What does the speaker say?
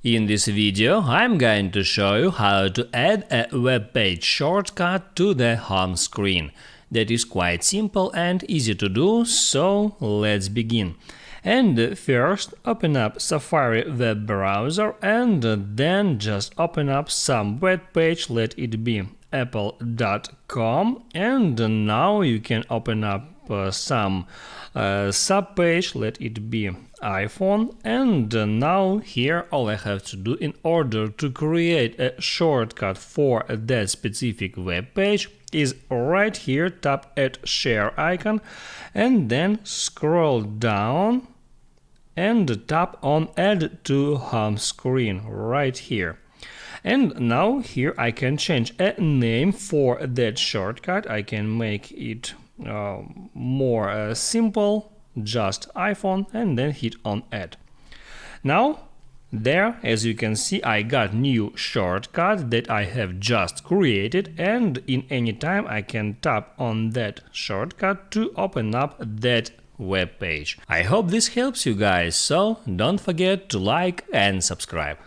In this video, I'm going to show you how to add a web page shortcut to the home screen. That is quite simple and easy to do, so let's begin. And first, open up Safari web browser and then just open up some web page, let it be apple.com, and now you can open up some subpage, let it be iPhone, and now here all I have to do in order to create a shortcut for that specific web page is right here, tap at share icon and then scroll down and tap on add to home screen right here. And now here I can change a name for that shortcut. I can make it more simple, just iPhone, and then hit on add. Now there, as you can see, I got new shortcut that I have just created, and in any time I can tap on that shortcut to open up that web page. I hope this helps you guys, so don't forget to like and subscribe.